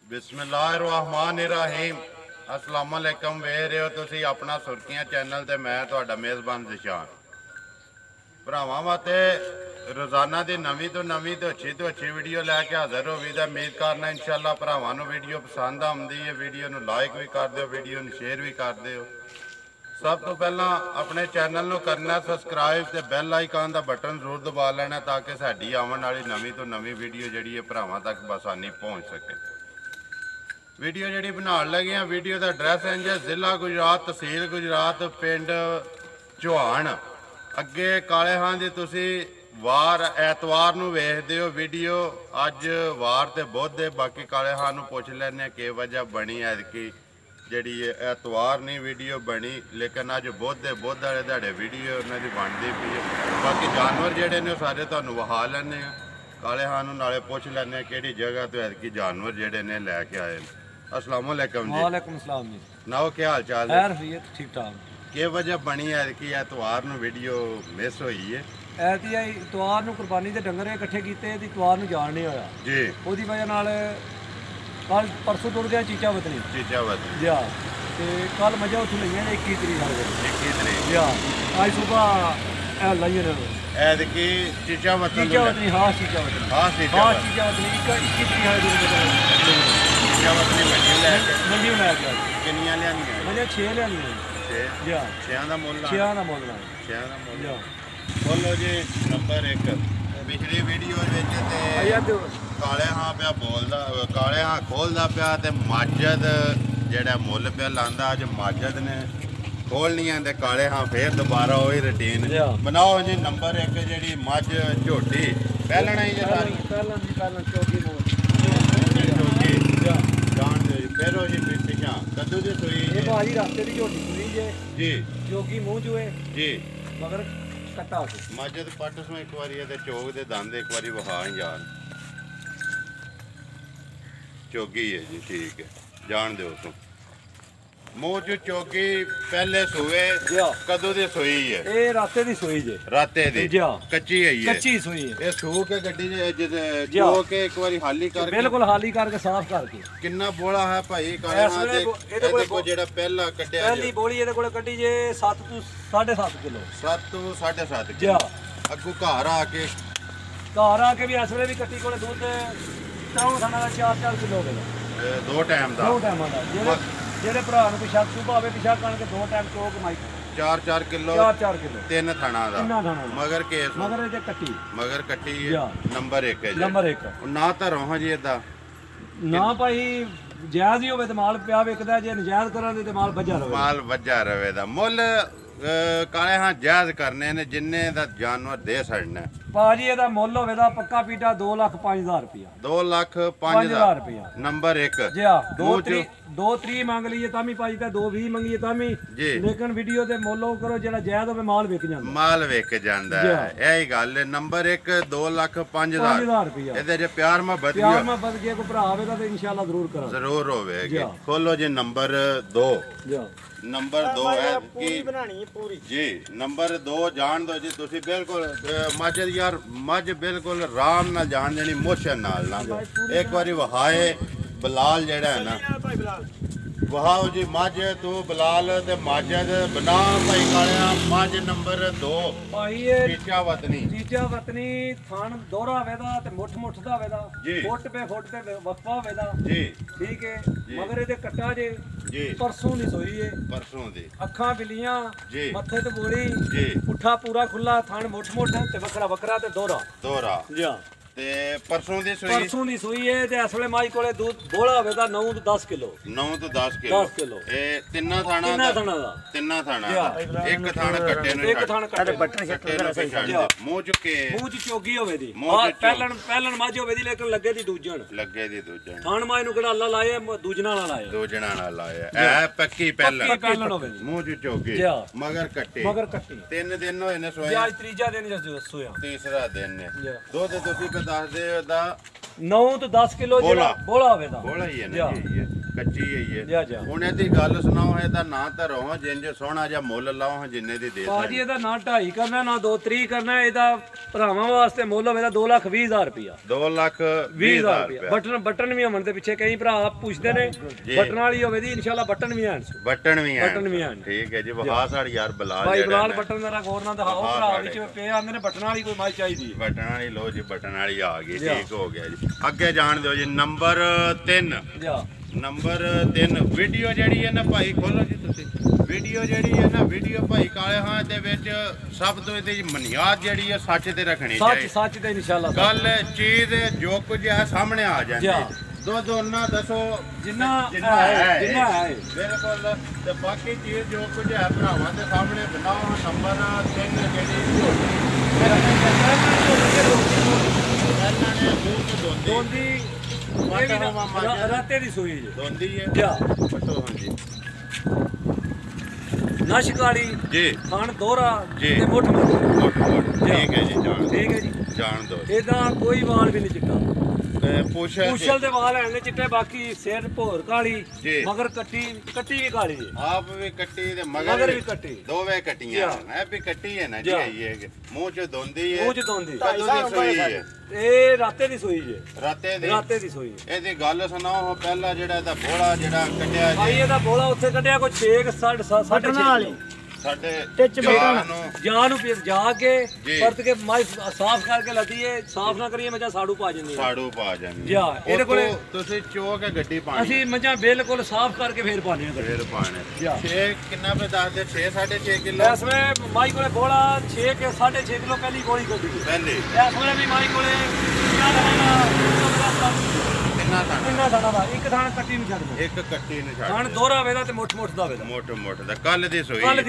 बिस्मिल्लाहिर्रहमानिर्रहीम अस्सलाम वालेकुम। वेख रहे हो तुसी अपना सुर्खियां चैनल ते मैं तुहाडा मेज़बान जिशान। भरावां वास्ते रोज़ाना की नवीं तो अच्छी वीडियो लैके हाज़र हो भी। उम्मीद करना इंशाअल्लाह भरावां नूं वीडियो पसंद आउंदी है। वीडियो नूं लाइक भी कर दिओ, वीडियो नूं शेयर भी कर दिओ। सब तो पहला अपने चैनल नूं करना सबसक्राइब ते बैल आइकन का बटन जरूर दबा लेना ताकि साडी आवन वाली नवीं तो नवीं वीडियो जिहड़ी है भरावां तक बसानी पहुँच सके। वीडियो जी बनाने लगे हैं, वीडियो का एड्रैस इंज है जिला गुजरात तहसील गुजरात पिंड चौहान अगे काले हां की। तुसी वार ऐतवार नूं वेखदे हो वीडियो। अज वार ते बुध है। बाकी काले हां नूं पुछ लैने कि वजह बनी ऐतकी जी ऐतवार नहीं वीडियो बनी, लेकिन अज बुध है, बुध वाले दिहाड़े वीडियो उन्होंने बनती पई है। बाकी जानवर जोड़े ने सारे तुहानूं विखा लैने काले हां नूं नाले पुछ लैने किहड़ी जगह तो ऐतकी जानवर जोड़े ने लैके आए। अस्सलाम वालेकुम जी। वालेकुम सलाम जी। नाओ क्या हाल चाल है? ठीक ठाक। के वजह बनी है कि ऐतवार नूं वीडियो मिस हुई है? ऐती इतवार नूं कुर्बानी के डंगर इकट्ठे किए, इतवार नूं जान नहीं होया जी। उसदी वजह नाल कल परसों टुर गया चीचा वतनी जी। कल मजा उत्थों लईआं 21 तरीक 21 तरीक जी। अज सुबह लाइए ऐतकी चीचा वतनी हाँ चीचा वतनी 21 तरीक मंडी लै गया। किन्नियां लियानियां? मजा 6 लियानियां जी। 6 दा मुੱਲ 6 दा मुੱਲ बोलो जी। नंबर 1 पिछली वीडियो काले हां पिया बोलदा, काले हां खोलदा पिया ते माजद जेड़ा मुੱਲ पिया लांदा। अज माजद ने खोलनियां ते काले हां फिर दोबारा वही रूटीन बनाओ जी। नंबर 1 जी मझ झोटी पहलना ही सारी चौकी जान दो जी। फिर जी पिछा कद्दू की सुई भाजी रास्ते की झोटी सुई जी। चौकी मुंह चुए जी मगर कट्टा मजद पट सो एक बारी चौक के दंद एक बारी विखा यार। चौकी है जी, ठीक है जान दो उसको। मुंह च चौकी पहले सुए कदों दी सोई है? ए राते दी सोई जे। राते दी कच्ची है ये? कच्ची सोई है। ये सू के गड्डी जो के एक बारी हाली करके बिल्कुल हाली करके साफ करके। कितना बोला है भाई काले हां दे ਇਹਦੇ ਕੋਲ ਜਿਹੜਾ ਪਹਿਲਾ ਕੱਟਿਆ ਪਹਿਲੀ ਬੋਲੀ ਇਹਦੇ ਕੋਲ ਕੱਢੀ ਜੇ 7 ਤੋਂ 7.5 ਕਿਲੋ 7 ਤੋਂ 7.5 ਕਿਲੋ ਅੱਗੂ ਘਰ ਆ ਕੇ ਵੀ ਇਸ ਵੇਲੇ ਵੀ ਕੱਟੀ ਕੋਲੇ ਦੁੱਧ ਚਾਹੋਂ ਸਾਡਾ 4-4 ਕਿਲੋ ਦੇ ਦੋ ਟਾਈਮ ਦਾ। ਦੋ ਟਾਈਮਾਂ ਦਾ ਜਿਹੜੇ ਭਰਾ ਨੂੰ ਪਿਛਾ ਸੁਭਾ ਹੋਵੇ ਪਿਛਾ ਕਣ ਕੇ ਦੋ ਟਾਈਮ ਚੋ ਕਮਾਈ 4 ਕਿਲੋ ਤਿੰਨ ਥਣਾ ਦਾ ਮਗਰ ਕੇਸ ਮਗਰ ਇਹ ਮਗਰ ਕੱਟੀ ਨੰਬਰ 1 ਹੈ ਜੀ। ਨੰਬਰ 1 ਨਾ ਧਰੋ ਹਾਂ ਜੀ ਇਦਾਂ ਨਾ ਭਾਈ ਜਾਇਜ਼ ਹੀ ਹੋਵੇ ਤੇ ਮਾਲ ਪਿਆ ਵਿਕਦਾ, ਜੇ ਨਜਾਇਜ਼ ਕਰਾਂਗੇ ਤੇ ਮਾਲ ਵੱਜਾ ਰਵੇ ਦਾ ਮੁੱਲ ਕਾਲੇ ਹਾਂ ਜਾਇਜ਼ ਕਰਨੇ ਨੇ ਜਿੰਨੇ ਦਾ ਜਾਨਵਰ ਦੇ ਛੜਨਾ ਭਾਜੀ। ਇਹਦਾ ਮੁੱਲ ਹੋਵੇ ਦਾ ਪੱਕਾ ਪੀਟਾ 2,05,000 ਰੁਪਇਆ। 2,05,000 ਰੁਪਇਆ ਨੰਬਰ 1 ਜੀ। 2-3 ਮੰਗ ਲਈਏ ਤਾਂ ਵੀ ਭਾਜੀ ਤਾਂ 2-20 ਮੰਗੀਏ ਤਾਂ ਵੀ, ਲੇਕਿਨ ਵੀਡੀਓ ਤੇ ਮੁੱਲ ਉਹ ਕਰੋ ਜਿਹੜਾ ਜਾਇਜ਼ ਹੋਵੇ ਮਾਲ ਵਿਕ ਜਾਂਦਾ ਹੈ। ਇਹੀ ਗੱਲ ਹੈ। ਨੰਬਰ 1 2,05,000 ਰੁਪਇਆ। ਇਹਦੇ ਜੇ ਪਿਆਰ ਮੁਹੱਬਤ ਜੇ ਕੋਈ ਭਰਾ ਆਵੇਗਾ ਤਾਂ ਇਨਸ਼ਾਅੱਲਾ ਜ਼ਰੂਰ ਹੋਵੇਗੀ। ਖੋਲੋ ਜੀ ਨੰਬਰ 2। नंबर 2 है कि पूरी जी। नंबर 2 जान दो जी तुसी बिल्कुल मज यार मज बिल्कुल आराम नाल जान देनी मोशन नाल ना। एक बारी वहाए बिलाल जेड़ा है ना वहाओ जी मज तू बिलाल ते माजद बना भाई कालिया मज नंबर 2 भाई चीचा वतनी थान दोहरा वेदा ते मुठ दा वेदा फुट पे वक्फा वेदा जी, ठीक है। मगर ਇਹਦੇ ਕੱਟਾ ਜੇ जी परसों दी सोई है। परसों दी अखां बिलियां जी, मथे ते बोली जी, पुठा पूरा खुला, थान मुठ ते वकरा ते दोहरा जी। ते परसों दी सोई है ते इस वेले माई कोले दूध बोला होवेगा 9 ਤੋਂ 10 किलो। 9 ਤੋਂ 10 किलो ਇਹ ਤਿੰਨਾਂ ਥਾਣਾ ਦਾ ਇੱਕ ਥਾਣ ਕੱਟੇ ਨੂੰ ਬਟਨ ਛੱਡ ਮੂੰਹ ਚ ਚੋਗੀ ਹੋਵੇ ਦੀ ਪਹਿਲਣ ਮਾਝ ਹੋਵੇ ਦੀ, ਲੇਕਿਨ ਲੱਗੇ ਦੀ ਦੂਜਣ ਥਾਣ ਮਾਈ ਨੂੰ ਕਿਹੜਾ ਅੱਲਾ ਲਾਏ ਦੂਜਣਾ ਨਾਲ ਲਾਇਆ ਇਹ ਪੱਕੀ ਪਹਿਲਣ ਹੋਵੇ ਮੂੰਹ ਚ ਚੋਗੀ ਮਗਰ ਕੱਟੀ 3 ਦਿਨ ਹੋਏ ਨੇ ਸੋਇਆ। ਅੱਜ ਤੀਜਾ ਦਿਨ ਸੋਇਆ, ਤੀਸਰਾ ਦਿਨ ਨੇ। ਦੁੱਧ ਤੁਸੀਂ ਦੱਸ ਦੇ ਦਾ 9 ਤੋਂ 10 ਕਿਲੋ ਜਿਹੜਾ ਬੋਲਾ ਹੋਵੇ ਦਾ ਬੋਲਾ ਹੀ ਹੈ ਨਾ ਜੀ। ਕੱਚੀ ਹੈ ਜਾ ਇਹ ਹੁਣ ਇਹਦੀ ਗੱਲ ਸੁਣਾਓ ਇਹਦਾ ਨਾਂ ਧਰੋ ਜਿੰਜ ਸੋਹਣਾ ਜਿਹਾ ਮੁੱਲ ਲਾਓ ਜਿੰਨੇ ਦੀ ਦੇ ਭਾਜੀ ਇਹਦਾ ਨਾ 2.5 ਕਰਨਾ ਨਾ 2.3 ਕਰਨਾ ਇਹਦਾ ਭਰਾਵਾਂ ਵਾਸਤੇ ਮੁੱਲ ਹੋਵੇਗਾ 2,20,000 ਰੁਪਇਆ 2,20,000 ਬਟਨ ਵੀ ਹੋਣ ਦੇ ਪਿੱਛੇ ਕਈ ਭਰਾ ਪੁੱਛਦੇ ਨੇ ਬਟਨ ਵਾਲੀ ਹੋਵੇ ਦੀ ਇਨਸ਼ਾਅੱਲਾ ਬਟਨ ਵੀ ਆਣ ਬਟਨ ਵੀ ਆਣ ਠੀਕ ਹੈ ਜੀ ਵਹਾ ਸਾੜ ਯਾਰ ਬਲਾਲ ਭਾਈ ਬਲਾਲ ਬਟਨ ਦਾ ਗੌਰ ਨਾਲ ਦਿਖਾਓ ਭਰਾ ਵਿੱਚ ਪਏ ਆਂਦੇ ਨੇ ਬਟਨ ਵਾਲੀ ਕੋਈ ਮਾਈ ਚਾਹੀਦੀ ਬਟਨ ਵਾਲੀ ਲੋ ਜੀ ਬਟਨ ਵਾਲੀ ਆ ਗਈ ਠੀਕ ਹੋ ਗਿਆ ਜੀ ਅੱਗੇ ਜਾਣ ਦਿਓ ਜੀ ਨੰਬਰ 3 ਨੰਬਰ 3 ਵੀਡੀਓ ਜਿਹੜੀ ਹੈ ਨਾ ਭਾਈ ਖੋਲੋ ਜੀ ਤੁਸੀਂ ਵੀਡੀਓ ਜਿਹੜੀ ਹੈ ਨਾ ਵੀਡੀਓ ਭਾਈ ਕਾਲੇ ਹਾਂ ਦੇ ਵਿੱਚ ਸਭ ਤੋਂ ਇਹਦੀ ਬੁਨਿਆਦ ਜਿਹੜੀ ਹੈ ਸੱਚ ਤੇ ਰੱਖਣੀ ਚਾਹੀਦੀ ਸੱਚ ਤੇ ਇਨਸ਼ਾਅੱਲਾ ਗੱਲ ਚੀਜ਼ ਜੋ ਕੁਝ ਹੈ ਸਾਹਮਣੇ ਆ ਜਾਂਦੀ ਦੁੱਧ ਉਹਨਾਂ ਦੱਸੋ ਜਿੰਨਾ ਹੈ ਬਿਲਕੁਲ ਤੇ ਬਾਕੀ ਚੀਜ਼ ਜੋ ਕੁਝ ਹੈ ਭਰਾਵਾਂ ਦੇ ਸਾਹਮਣੇ ਬਣਾਓ ਨੰਬਰ 3 ਜਿਹੜੀ ਇਹਨਾਂ ਨੇ ਮੂੰਹ ਤੋਂ ਦੋਂਦੀ ਰਾਤੇ ਦੀ ਸੂਈ ਜੀ ਦੋਂਦੀ ਹੈ ਜਾ ਪਟੋ ਹਾਂਜੀ ਨਸ਼ਕਾਲੀ ਜੀ ਖਾਨ ਦੋਹਰਾ ਤੇ ਮੁੱਠ ਠੀਕ ਹੈ ਜੀ ਜਾਣ ਦੋ ਇਹਦਾ ਕੋਈ ਵਾਲ ਵੀ ਨਹੀਂ ਚਿੱਟਾ ਪੁੱਛਲ ਦੇ ਵਾਲ ਹੈਗੇ ਚਿੱਟੇ ਬਾਕੀ ਸਿਰ ਭੋਰ ਕਾਲੀ ਮਗਰ ਕੱਟੀ ਵੀ ਕਾਲੀ ਹੈ ਆਪ ਵੀ ਕੱਟੀ ਤੇ ਮਗਰ ਵੀ ਕੱਟੀ ਦੋਵੇਂ ਕੱਟੀਆਂ ਐ ਵੀ ਕੱਟੀ ਹੈ ਨਾ ਜੀ ਇਹ ਮੂੰਹ ਚ ਦੋਂਦੀ ਹੈ ਕਦੋਂ ਦੀ ਸੂਈ ਹੈ ਇਹ ਰਾਤੇ ਦੀ ਸੂਈ ਹੈ ਰਾਤੇ ਦੀ ਸੂਈ ਇਹਦੀ ਗੱਲ ਸੁਣਾਓ ਪਹਿਲਾਂ ਜਿਹੜਾ ਇਹਦਾ ਬੋਲਾ ਜਿਹੜਾ ਕੱਢਿਆ ਭਾਈ ਇਹਦਾ ਬੋਲਾ ਉੱਥੇ ਕੱਢਿਆ ਕੋਈ 6 7.5 ਸਾਡੇ ਜਾਨ ਨੂੰ ਜਾ ਕੇ ਪਰਤ ਕੇ ਮਾਈ ਸਾਫ਼ ਕਰਕੇ ਲੱਦੀਏ ਸਾਫ਼ ਨਾ ਕਰੀਏ ਮੱਝਾਂ ਸਾੜੂ ਪਾ ਜਾਂਦੀਆਂ ਜਾ ਇਹਦੇ ਕੋਲੇ ਤੁਸੀਂ ਚੋ ਕੇ ਗੱਡੀ ਪਾਣੀ ਅਸੀਂ ਮੱਝਾਂ ਬਿਲਕੁਲ ਸਾਫ਼ ਕਰਕੇ ਫੇਰ ਪਾਣੇ ਫੇਰ ਪਾਣੇ 6 ਕਿੰਨਾ ਪੇ ਦੱਸਦੇ 6.5 ਕਿਲੋ ਇਸ ਵੇਲੇ ਮਾਈ ਕੋਲੇ ਬੋਲਾ 6 ਕੇ 6.5 ਕਿਲੋ ਪਹਿਲੀ ਗੋਲੀ ਕੱਢੀ ਪਹਿਲੇ ਇਸ ਵੇਲੇ ਵੀ ਮਾਈ ਕੋਲੇ ਕਿੰਨਾ ਥਾਣਾ ਦਾ ਇੱਕ ਥਾਣਾ ਕੱਟੀ ਨੂੰ ਛੱਡ ਦੋ ਇੱਕ ਕੱਟੀ ਨੂੰ ਛੱਡ ਥਾਣ ਦੋਹਰਾ ਵੇਦਾ ਤੇ ਮੁੱਠ ਦਾ ਵੇਦਾ ਮੁੱਠ ਦਾ ਕੱਲ ਦੀ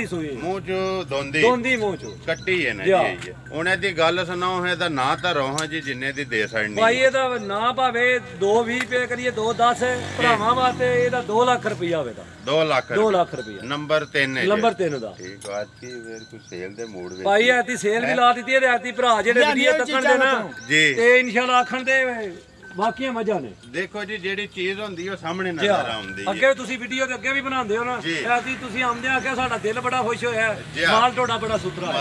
ਸੂਈ ਮੂੰਹ ਚ ਦੋਂਦੀ ਮੂੰਹ ਚ ਕੱਟੀ ਹੈ ਨਾ ਜੀ ਹੁਣ ਇਹਦੀ ਗੱਲ ਸੁਣਾਓ ਇਹਦਾ ਨਾਂ ਤਾਂ ਰੋਹਾਂ ਜੀ ਜਿੰਨੇ ਦੀ ਦੇ ਸਕਣੀ ਭਾਈ ਇਹਦਾ ਨਾਂ ਭਾਵੇਂ 2.20 ਰੁਪਏ ਕਰੀਏ 2.10 ਭਰਾਵਾਂ ਵਾਸਤੇ ਇਹਦਾ 2 ਲੱਖ ਰੁਪਇਆ ਹੋਵੇਗਾ 2 ਲੱਖ ਰੁਪਇਆ ਨੰਬਰ 3 ਦਾ ਠੀਕ ਆ ਕੀ ਵੇਰ ਕੋਈ ਸੇਲ ਦੇ ਮੂਡ ਵਿੱਚ ਭਾਈ ਐਤੀ ਸੇਲ ਵੀ ਲਾ ਦਿੱਤੀ ਇਹਦੇ ਐਤੀ ਭਰਾ ਜਿਹੜੇ ਵੀਡੀਓ ਤੱਕਣ ਦੇ ਨਾ ਤੇ ਇਨਸ਼ਾਅੱਲਾ ਆਖਣ ਦੇ ਬਾਕੀਆਂ ਮੱਝਾਂ ਨੇ ਦੇਖੋ ਜੀ ਜਿਹੜੀ ਚੀਜ਼ ਹੁੰਦੀ ਉਹ ਸਾਹਮਣੇ ਨਜ਼ਰ ਆਉਂਦੀ ਹੈ ਅੱਗੇ ਤੁਸੀਂ ਵੀਡੀਓ ਦੇ ਅੱਗੇ ਵੀ ਬਣਾਉਂਦੇ ਹੋ ਨਾ ਐਤੀ ਤੁਸੀਂ ਆਉਂਦੇ ਆ ਕਿ ਸਾਡਾ ਦਿਲ ਬੜਾ ਖੁਸ਼ ਹੋਇਆ ਮਾਲ ਤੁਹਾਡਾ ਬੜਾ ਸੁਥਰਾ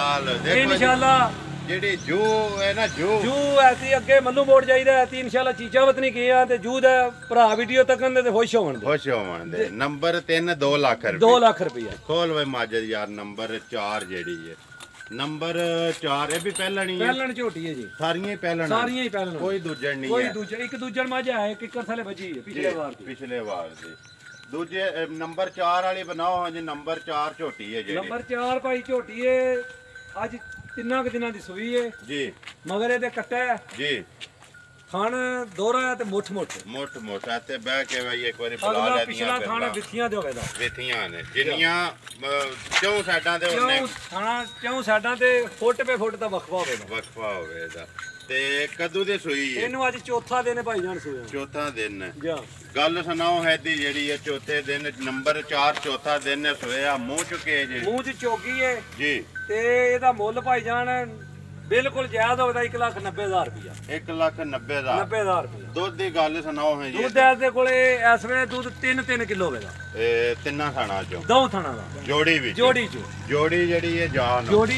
ਹੈ ਇਨਸ਼ਾਅੱਲਾ ਜਿਹੜੀ ਜੂ ਹੈ ਨਾ ਜੂ ਐਤੀ ਅੱਗੇ ਮੱਲੂ ਮੋੜ ਜਾਈਦਾ ਐਤੀ ਇਨਸ਼ਾਅੱਲਾ ਚੀਚਾ ਵਤਨੀ ਕੀਆ ਤੇ ਜੂ ਦਾ ਭਰਾ ਵੀਡੀਓ ਤੱਕਣ ਦੇ ਤੇ ਖੁਸ਼ ਹੋਣ ਦੇ ਨੰਬਰ 3 2 ਲੱਖ ਰੁਪਏ 2 ਲੱਖ ਰੁਪਏ ਖੋਲ ਵੇ ਮਾਜਦ ਯਾਰ ਨੰਬਰ 4 ਜਿਹੜੀ ਹੈ ਨੰਬਰ 4 ਇਹ ਵੀ ਪਹਿਲਣ ਝੋਟੀ ਹੈ ਜੀ ਸਾਰੀਆਂ ਹੀ ਪਹਿਲਣ ਕੋਈ ਦੂਜਣ ਨਹੀਂ ਹੈ ਇੱਕ ਦੂਜਣ ਮੱਝ ਹੈ ਕਿੱਕਰ ਥਲੇ ਵੱਜੀ ਹੈ ਪਿਛਲੇ ਵਾਰ ਦੀ ਦੂਜੇ ਨੰਬਰ 4 ਵਾਲੀ ਬਣਾਓ ਹਾਂਜੀ ਨੰਬਰ 4 ਝੋਟੀ ਹੈ ਜਿਹੜੀ ਨੰਬਰ 4 ਭਾਈ ਝੋਟੀ ਹੈ ਅੱਜ 3 ਦਿਨਾਂ ਦੀ ਸੂਈ ਹੈ ਜੀ ਮਗਰ ਇਹਦੇ ਕੱਟਾ ਹੈ ਜੀ ਖਾਣ ਦੋਹਰਾ ਤੇ ਮੁੱਠ ਤੇ ਬਹਿ ਕੇ ਬਈ ਇੱਕ ਵਾਰੀ ਬੁਲਾ ਲੈਂਦੀਆਂ ਪਿਛਲਾ ਖਾਣਾ ਵਿਥੀਆਂ ਦੇ ਹੋਵੇਗਾ ਵਿਥੀਆਂ ਨੇ ਜਿੰਨੀਆਂ ਚੌਂ ਸਾਈਡਾਂ ਤੇ ਉਹਨੇ ਖਾਣਾ ਚੌਂ ਸਾਈਡਾਂ ਤੇ ਫੁੱਟ ਦਾ ਵਕਫਾ ਹੋਵੇਗਾ ਤੇ ਕਦੋਂ ਦੇ ਸੂਈ ਇਹਨੂੰ ਅੱਜ ਚੌਥਾ ਦਿਨ ਭਾਈ ਜਾਨ ਸੂਈ ਚੌਥਾ ਦਿਨ ਗੱਲ ਸੁਣਾਓ ਹੈ ਦੀ ਜਿਹੜੀ ਹੈ ਚੌਥੇ ਦਿਨ ਨੰਬਰ 4 ਚੌਥਾ ਦਿਨ ਸੋਇਆ ਮੂੰਹ ਚੁੱਕੇ ਜੀ ਮੂੰਹ ਚ ਚੋਗੀ ਹੈ ਜੀ ਤੇ ਇਹਦਾ ਮੁੱਲ ਭਾਈ ਜਾਨ ਬਿਲਕੁਲ ਜਾਇਜ਼ ਹੋਵੇਗਾ 1,90,000 ਰੁਪਇਆ 1,90,000 ਰੁਪਇਆ ਦੁੱਧ ਦੀ ਗੱਲ ਸੁਣਾਓ ਹੈ ਜੀ ਦੁੱਧ ਦੇ ਕੋਲੇ ਇਸ ਵੇਲੇ ਦੁੱਧ 3 ਕਿਲੋ ਹੋਵੇਗਾ ਇਹ ਤਿੰਨਾਂ ਥਾਣਾ ਚੋਂ ਦੋ ਥਾਣਾ ਦਾ ਜੋੜੀ ਜਿਹੜੀ ਹੈ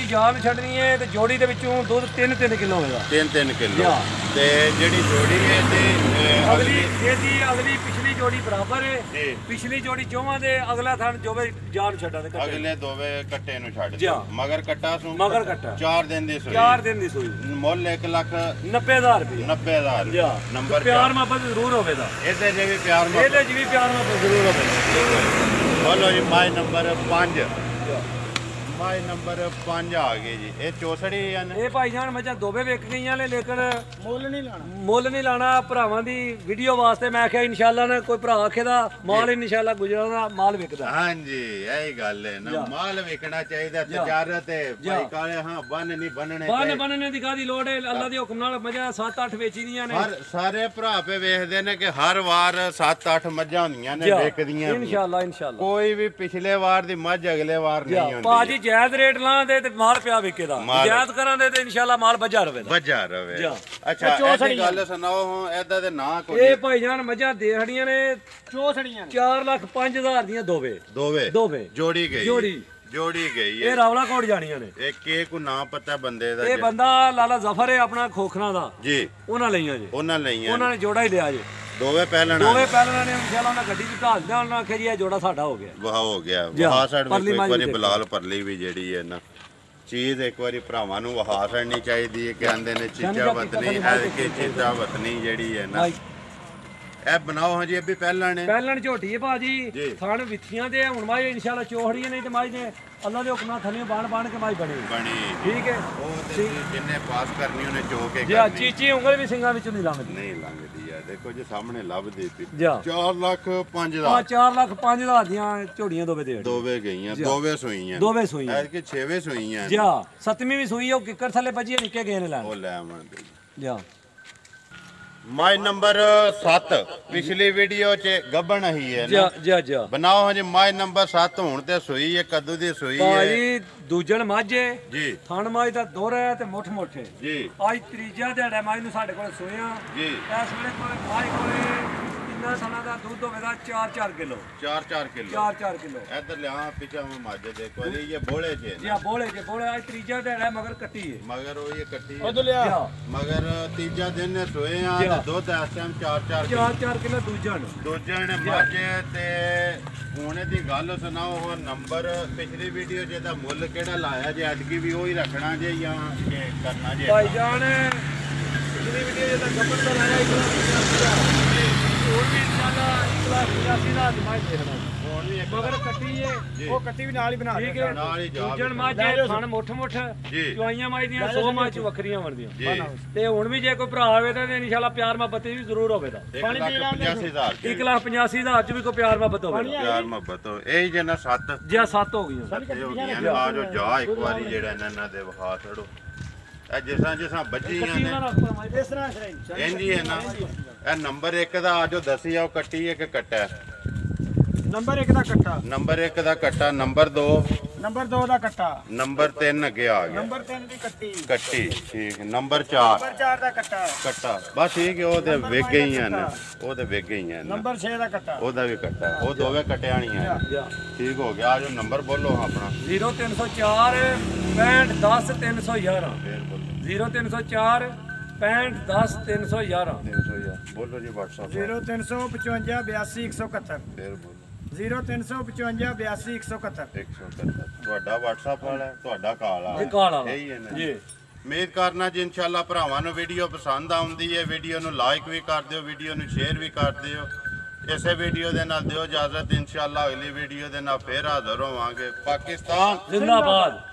ਜਾਨ ਛੱਡਣੀ ਹੈ ਤੇ ਜੋੜੀ ਦੇ ਵਿੱਚੋਂ ਦੁੱਧ 3 ਕਿਲੋ ਹੋਵੇਗਾ 3 ਕਿਲੋ ਤੇ ਜਿਹੜੀ ਜੋੜੀ ਹੈ ਤੇ ਅਗਲੀ ਪਿਛਲੀ ਜੋੜੀ ਬਰਾਬਰ ਹੈ ਪਿਛਲੀ ਜੋੜੀ ਚੋਵਾਂ ਦੇ ਅਗਲਾ ਥਣ ਜੋਵੇ ਜਾਨ ਛੱਡਾ ਦੇ ਅਗਲੇ ਦੋਵੇਂ ਕੱਟੇ ਨੂੰ ਛੱਡ ਮਗਰ ਕੱਟਾ 4 ਦਿਨ ਦੀ ਸੂਈ ਮੁੱਲ 1,90,000 ਰੁਪਏ ਨੰਬਰ ਪਿਆਰ ਮੁਹੱਬਤ ਜ਼ਰੂਰ ਹੋਵੇਗਾ ਇਹਦੇ ਜੇ ਵੀ ਪਿਆਰ ਮੁਹੱਬਤ ਜ਼ਰੂਰ ਹੋਵੇਗਾ ਬੋਲੋ ਜੀ ਮਾਈ ਨੰਬਰ 5 ਆ ਗਏ ਜੀ ਇਹ ਚੋਸੜੀ ਹਨ ਇਹ ਭਾਈ ਜਾਨ ਮੱਝਾਂ ਦੋਵੇਂ ਵਿਕ ਗਈਆਂ ਨੇ ਲੇਕਿਨ ਮੁੱਲ ਨਹੀਂ ਲਾਣਾ ਭਰਾਵਾਂ ਦੀ ਵੀਡੀਓ ਵਾਸਤੇ ਮੈਂ ਆਖਿਆ ਇਨਸ਼ਾਅੱਲਾ ਨਾ ਕੋਈ ਭਰਾ ਆਖੇਦਾ ਮਾਲ ਇਨਸ਼ਾਅੱਲਾ ਗੁਜਰਾਣਾ ਮਾਲ ਵਿਕਦਾ ਹਾਂਜੀ ਇਹੀ ਗੱਲ ਹੈ ਨਾ ਮਾਲ ਵਿਕਣਾ ਚਾਹੀਦਾ ਤਜਾਰਤ ਹੈ ਭਾਈ ਕਾਲੇ ਹਾਂ ਬੰਨ ਬੰਨਣੇ ਦੀ ਕਾਦੀ ਲੋੜ ਹੈ ਅੱਲਾ ਦੇ ਹੁਕਮ ਨਾਲ ਮੱਝਾਂ 7-8 ਵੇਚੀਆਂ ਨੇ ਸਾਰੇ ਭਰਾ ਪੇ ਵੇਖਦੇ ਨੇ ਕਿ ਹਰ ਵਾਰ 7-8 ਮੱਝਾਂ ਹੁੰਦੀਆਂ ਨੇ ਵਿਕਦੀਆਂ ਇਨਸ਼ਾਅੱਲਾ ਕੋਈ ਵੀ ਪਿਛਲੇ ਵਾਰ ਦੀ ਮੱਝ ਅਗਲੇ ਵਾਰ ਨਹੀਂ ਹੁੰਦੀ ਭਾਜੀ ਜਾਇਜ਼ ਰੇਟ ਲਾਂਦੇ ਤੇ ਮਾਲ ਪਿਆ ਵਿਕੇ ਦਾ ਜਾਇਜ਼ ਕਰਾਂਦੇ ਤੇ ਇਨਸ਼ਾਅੱਲਾ ਮਾਲ ਵੱਜਾ ਰਵੇ ਅੱਛਾ ਇਹ ਗੱਲ ਸੁਣਾਓ ਹੁਣ ਇਹਦਾ ਦੇ ਨਾਂ ਕੋਈ ਇਹ ਭਾਈਜਾਨ ਮੱਝਾਂ ਦੇਹੜੀਆਂ ਨੇ ਚੋਸੜੀਆਂ 4,05,000 ਦੀਆਂ ਦੋਵੇਂ ਜੋੜੀ ਗਈ ਇਹ ਰਾਵਲਾ ਕੋਟ ਜਾਣੀਆਂ ਨੇ ਇਹ ਕੇ ਕੋ ਨਾਂ ਪਤਾ ਬੰਦੇ ਦਾ ਇਹ ਬੰਦਾ ਲਾਲਾ ਜ਼ਫਰ ਹੈ ਆਪਣਾ ਖੋਖਣਾ ਦਾ ਜੀ ਉਹਨਾਂ ਲਈਆਂ ਉਹਨਾਂ ਨੇ ਜੋੜਾ ਹੀ ਲਿਆ ਜੀ ਦੋਵੇਂ ਪਹਿਲਣਾ ਨੇ ਇਨਸ਼ਾਅੱਲਾ ਉਹਨਾਂ ਗੱਡੀ ਚ ਢਾਲ ਦਿਆ ਉਹਨਾਂ ਆਖਿਆ ਜੀ ਇਹ ਜੋੜਾ ਸਾਡਾ ਹੋ ਗਿਆ ਵਹਾ ਸਾਈਡ ਵੀ ਇੱਕ ਵਾਰੀ ਬਲਾਲ ਪਰਲੀ ਵੀ ਜਿਹੜੀ ਹੈ ਨਾ ਚੀਜ਼ ਇੱਕ ਵਾਰੀ ਭਰਾਵਾਂ ਨੂੰ ਵਹਾ ਛੱਡਣੀ ਚਾਹੀਦੀ ਹੈ ਕਹਿੰਦੇ ਨੇ ਚੀਚਾ ਵਤਨੀ ਐ ਚੀਚਾ ਵਤਨੀ ਜਿਹੜੀ ਹੈ ਨਾ ਇਹ ਬਣਾਓ ਹਾਂ ਜੀ ਇਹ ਵੀ ਪਹਿਲਣ ਝੋਟੀ ਹੈ ਭਾਜੀ ਥਣ ਵਿੱਥੀਆਂ ਤੇ ਹੁਣ ਮਾਈ ਇਨਸ਼ਾਅੱਲਾ ਚੋਹੜੀਆਂ ਨਹੀਂ ਤੇ ਮਾਈ ਨੇ ਅੱਲਾ ਦੇ ਹੁਕਮਾਂ ਥੱਲੇ ਬਣ ਕੇ ਮਾਈ ਬਣੀ ਠੀਕ ਹੈ ਉਹ ਤੇ ਜਿੰਨੇ ਪਾਸ ਕਰਨੀ ਉਹਨੇ ਚੋ ਕੇ ਕਰਨੀ ਜੀ ਚੀਚੀ ਉਂਗਲ ਵੀ ਸਿੰਘਾਂ ਵਿੱਚੋਂ ਨਹੀਂ ਲੰਘਦੀ ਆ ਦੇਖੋ ਜੀ ਸਾਹਮਣੇ ਲੱਭਦੀ ਪਈ 4,05,000 4,05,000 ਦੀਆਂ ਝੋੜੀਆਂ ਦੋਵੇਂ ਗਈਆਂ ਦੋਵੇਂ ਸੂਈਆਂ ਐ ਕਿ 6ਵੇਂ ਸੂਈਆਂ ਜੀ ਸੱਤਵੀਂ ਵੀ ਸੂਈ ਉਹ ਕਿੱਕਰ ਥੱਲੇ ਵੱਜੀ ਨਿੱਕੇ ਗਏ ਨੇ ਲੈਣ ਉਹ ਲੈ ਆਵਾਂਗੇ ਜੀ ਮਾਈ ਨੰਬਰ 7 ਪਿਛਲੀ ਵੀਡੀਓ ਚ ਗੱਬਣ ਹੀ ਹੈ ਨਾ ਜੀ ਬਣਾਓ ਹਾਂ ਜੀ ਮਾਈ ਨੰਬਰ 7 ਹੁਣ ਤੇ ਸੂਈ ਹੈ ਕਦੋਂ ਦੀ ਸੂਈ ਹੈ ਭਾਈ ਦੂਜਣ ਮਾਝੇ ਜੀ ਥਣ ਮਾਈ ਦਾ ਦੋਰਾ ਹੈ ਤੇ ਮੁੱਠ ਮੁੱਠੇ ਜੀ ਅੱਜ ਤੀਜਾ ਦਿਹਾੜਾ ਮਾਈ ਨੂੰ ਸਾਡੇ ਕੋਲ ਸੋਇਆ ਜੀ ਇਸ ਵੇਲੇ ਕੋਲ ਮਾਈ ਕੋਲੇ ਕਿੰਨਾ ਸਾਲਾਂ ਦਾ ਦੁੱਧ ਹੋਵੇਗਾ 4 ਕਿਲੋ 4 ਕਿਲੋ ਇੱਧਰ ਲਿਆ ਪਿੱਛੇ ਮੈਂ ਮਾਝੇ ਦੇਖੋ ਇਹ ਬੋਲੇ ਚ ਜੀ ਆ ਬੋਲੇ ਅੱਜ ਤੀਜਾ ਦਿਹਾੜਾ ਮਗਰ ਕੱਟੀ ਹੈ ਮਗਰ ਉਹ ਇਹ ਕੱਟੀ ਉਧਰ ਲਿਆ ਮਗਰ ਤੀਜਾ ਦਿਨ ਨੇ ਸੋਏ ਆ ਤੇ ਦੁੱਧ ਇਸ ਟਾਈਮ 4 ਕਿਲੋ ਦੂਜਣ ਮਾਝੇ ਤੇ ਹੁਣ ਦੀ ਗੱਲ ਸੁਣਾਓ ਉਹ ਨੰਬਰ ਪਿਛਲੀ ਵੀਡੀਓ ਜਿਹਦਾ ਮੁੱਲ ਕਿਹੜਾ ਲਾਇਆ ਜੇ ਅਟਕੀ ਵੀ ਉਹੀ ਰੱਖਣਾ ਜੇ ਜਾਂ ਕਰਨਾ ਜੇ ਭਾਈ ਜਾਨ ਪਿਛਲੀ ਵੀਡੀਓ ਜਿਹਦਾ ਗੱਬਰ ਦਾ ਲਾਇਆ 1,85,000 ਹੋਰ ਵੀ ਇਨਸ਼ਾਅੱਲਾ 1,85,000 ਦਾ ਮਾਈ ਦੇਖਣਾ ਹੁਣ ਵੀ ਮਗਰ ਕੱਟੀ ਹੈ ਉਹ ਕੱਟੀ ਵੀ ਨਾਲ ਹੀ ਬਣਾ ਠੀਕ ਹੈ ਨਾਲ ਹੀ ਜਾ ਦੂਜਣ ਮਾਝੇ ਥਣ ਮੁੱਠ ਚੁਆਈਆਂ ਮਾਈ ਦੀਆਂ 100 ਮਾਝ ਚ ਵੱਖਰੀਆਂ ਬਣਦੀਆਂ ਤੇ ਹੁਣ ਵੀ ਜੇ ਕੋਈ ਭਰਾ ਹੋਵੇ ਤਾਂ ਇਨਸ਼ਾਅੱਲਾ ਪਿਆਰ ਮੁਹੱਬਤ ਵੀ ਜ਼ਰੂਰ ਹੋਵੇਗਾ 1,85,000 ਚ ਵੀ ਕੋਈ ਪਿਆਰ ਮੁਹੱਬਤ ਹੋਵੇ ਪਿਆਰ ਮੁਹੱਬਤ ਇਹ ਜੇ ਨਾ 7 ਜਾਂ 7 ਹੋ ਗਈਆਂ ਹੋ ਗਈਆਂ ਆ ਜੋ ਜਾ ਇੱਕ ਵਾਰੀ ਜਿਹੜਾ ਇਹਨਾਂ ਦੇ ਵਿਖਾ ਛੜੋ ਇਹ ਜਿਸਾਂ ਬੱਜੀਆਂ ਨੇ ਇਸ ਤਰ੍ਹਾਂ ਇੰਜੀ ਹੈ ਨਾ ਇਹ ਨੰਬਰ 1 ਦਾ ਆਜੋ ਦੱਸੀ ਆਓ ਕੱਟੀ ਹੈ ਕਿ ਕੱਟਾ ਨੰਬਰ 1 ਦਾ ਕੱਟਾ ਨੰਬਰ 1 ਦਾ ਕੱਟਾ ਨੰਬਰ 2 ਦਾ ਕੱਟਾ ਨੰਬਰ 3 ਅੱਗੇ ਆ ਗਿਆ ਨੰਬਰ 3 ਦੀ ਕੱਟੀ ਠੀਕ ਨੰਬਰ 4 ਦਾ ਕੱਟਾ ਬਸ ਠੀਕ ਹੈ ਉਹ ਤੇ ਵਿਕ ਗਈਆਂ ਨੇ ਨੰਬਰ 6 ਦਾ ਕੱਟਾ ਉਹਦਾ ਵੀ ਕੱਟਾ ਉਹ ਦੋਵੇਂ ਕਟਿਆਣੀਆਂ ਠੀਕ ਹੋ ਗਿਆ ਆਜੋ ਨੰਬਰ ਬੋਲੋ ਆਪਣਾ 0304 65 10 311 0304 65 10 311 ਬੋਲੋ ਜੀ WhatsApp 0355 82 171 ਫੇਰ ਬੋਲੋ 0355 82 171 ਤੁਹਾਡਾ WhatsApp ਵਾਲਾ ਤੁਹਾਡਾ ਕਾਲ ਆ ਇਹ ਕਾਲ ਆ ਇਹੀ ਹੈ ਨਾ ਜੀ ਉਮੀਦ ਕਰਨਾ ਜੀ ਇਨਸ਼ਾਅੱਲਾ ਭਰਾਵਾਂ ਨੂੰ ਵੀਡੀਓ ਪਸੰਦ ਆਉਂਦੀ ਹੈ ਵੀਡੀਓ ਨੂੰ ਲਾਈਕ ਵੀ ਕਰ ਦਿਓ ਵੀਡੀਓ ਨੂੰ ਸ਼ੇਅਰ ਵੀ ਕਰ ਦਿਓ ਇਸੇ ਵੀਡੀਓ ਦੇ ਨਾਲ ਦਿਓ ਇਜਾਜ਼ਤ ਇਨਸ਼ਾਅੱਲਾ ਅਗਲੀ ਵੀਡੀਓ ਦੇ ਨਾਲ ਫੇਰ ਹਾਜ਼ਰ ਹੋਵਾਂਗੇ ਪਾਕਿਸਤਾਨ ਜ਼ਿੰਦਾਬਾਦ